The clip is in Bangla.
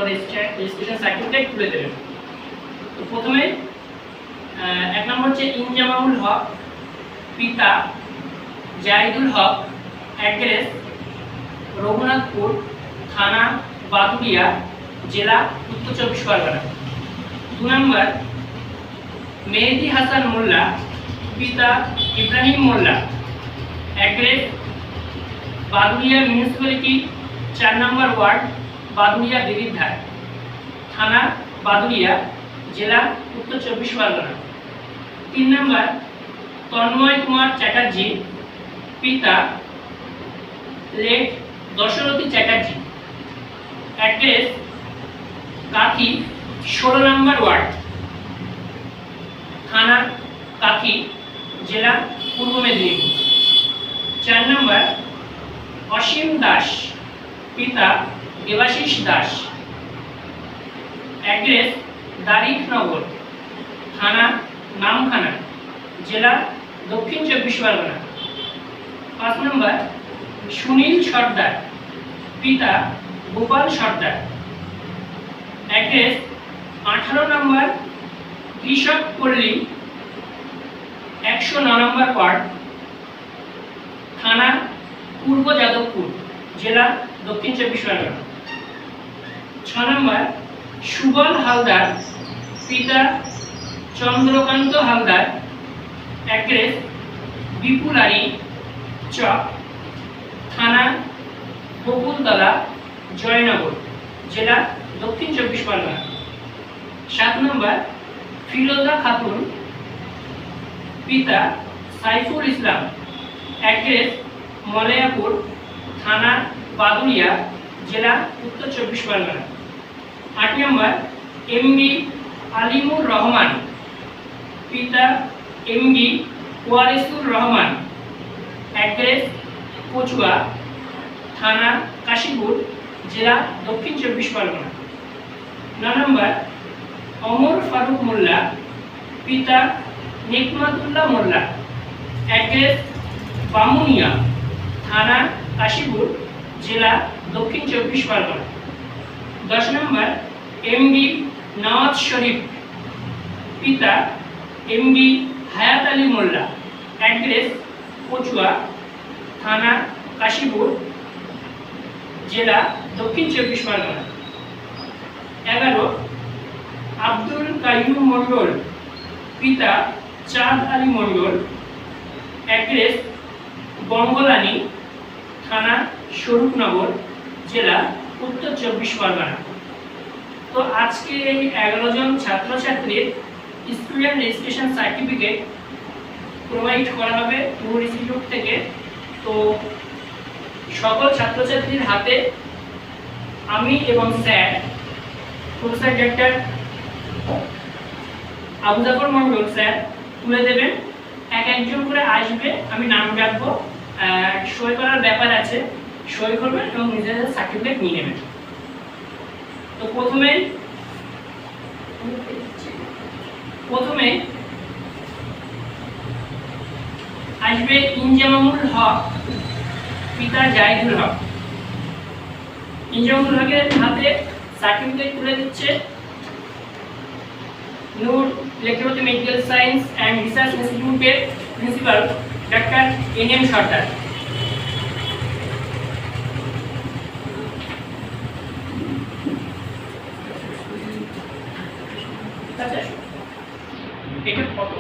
রেজিস্ট্রেশন সার্টিফিকেট তুলে দেবেন। তো প্রথমে এক নম্বর হচ্ছে ইনজামামুল হক, পিতা জাহিদুল হক, অ্যাড্রেস রঘুনাথপুর, থানা বাদুড়িয়া, জেলা উত্তর চব্বিশ পরগনা। 2 নম্বর মেহেদি হাসান মোল্লা, পিতা ইব্রাহিম মোল্লা, অ্যাড্রেস বাদুড়িয়া মিউনিসিপ্যালিটি 4 নম্বর ওয়ার্ড, বাদুড়িয়া দিঘিরধার, থানা বাদুড়িয়া, জেলা উত্তর চব্বিশ পরগনা। 3 নম্বর তন্ময় কুমার চ্যাটার্জি, পিতা লেট দশরথী চ্যাটার্জি, অ্যাড্রেস কাথি 16 নম্বর ওয়ার্ড, থানা কাথি, জেলা পূর্ব মেদিনীপুর। 4 নম্বর অসীম দাস, পিতা দেবাশিস দাস, অ্যাড্রেস দারিখনগর, থানা নামখানা, জেলা দক্ষিণ চব্বিশ পরগনা। 5 নম্বর সুনীল সর্দার, পিতা গোপাল সর্দার, অ্যাড্রেস 18 নম্বর কৃষক পল্লী 109 নম্বর ওয়ার্ড, থানা পূর্ব যাদবপুর, জেলা দক্ষিণ চব্বিশ পরগনা। 6 নম্বর সুবল হালদার, পিতা চন্দ্রকান্ত হালদার, অ্যাড্রেস বিপুলারি চক, থানা বকুলতলা, জয়নগর, জেলা দক্ষিণ চব্বিশ পরগনা। 7 নম্বর ফিরোজা খাতুন, পিতা সাইফুল ইসলাম, অ্যাড্রেস মলয়াপুর, থানা বাদুড়িয়া, জেলা উত্তর চব্বিশ পরগনা। 8 নম্বর এমডি আলিমুর রহমান, পিতা এমডি ওয়ারিসুর রহমান, অ্যাড্রেস কচুয়া, থানা কাশীপুর, জেলা দক্ষিণ চব্বিশ পরগনা। 9 নম্বর অমর ফারুক মোল্লা, পিতা নেকমাতুল্লাহ মোল্লা, অ্যাড্রেস বামুনিয়া, থানা কাশীপুর, জেলা দক্ষিণ চব্বিশ পরগনা। 10 নম্বর এমডি নওয়াজ শরীফ, পিতা এমডি হায়াত আলী মোল্লা, অ্যাড্রেস কচুয়া, থানা কাশীপুর, জেলা দক্ষিণ চব্বিশ পরগনা। 11 আব্দুল কাইয়ুম মন্ডল, পিতা চাঁদ আলী মন্ডল, অ্যাড্রেস বঙ্গলানি, থানা স্বরূপনগর, জেলা উত্তর চব্বিশ পরগনা। তো আজকে এই 11 জন ছাত্রছাত্রীর স্টুডেন্ট রেজিস্ট্রেশন সার্টিফিকেট প্রোভাইড করা হবে ট্যুর ইনস্টিটিউট থেকে। তো সকল ছাত্রছাত্রীর হাতে আমি এবং sir professor doctor Abu Jafar Mondal sir তুলে দেবেন। একজন করে আসবে, আমি নাম ডাকবো, সই করার ব্যাপার আছে, সই করবেন এবং নিজেদের সার্টিফিকেট নিয়ে নেবেন। তো প্রথমে আসবে ইনজামামুল হক, পিতা জাহিদুল হক। ইনজামামুল হকের হাতে সার্টিফিকেট তুলে দিচ্ছে নূর ইলেকট্রোলজি মেডিকেল সায়েন্স অ্যান্ড রিসার্চ ইনস্টিটিউটের প্রিন্সিপাল ডাক্তার এনএম সর্দার। এটা ফটো।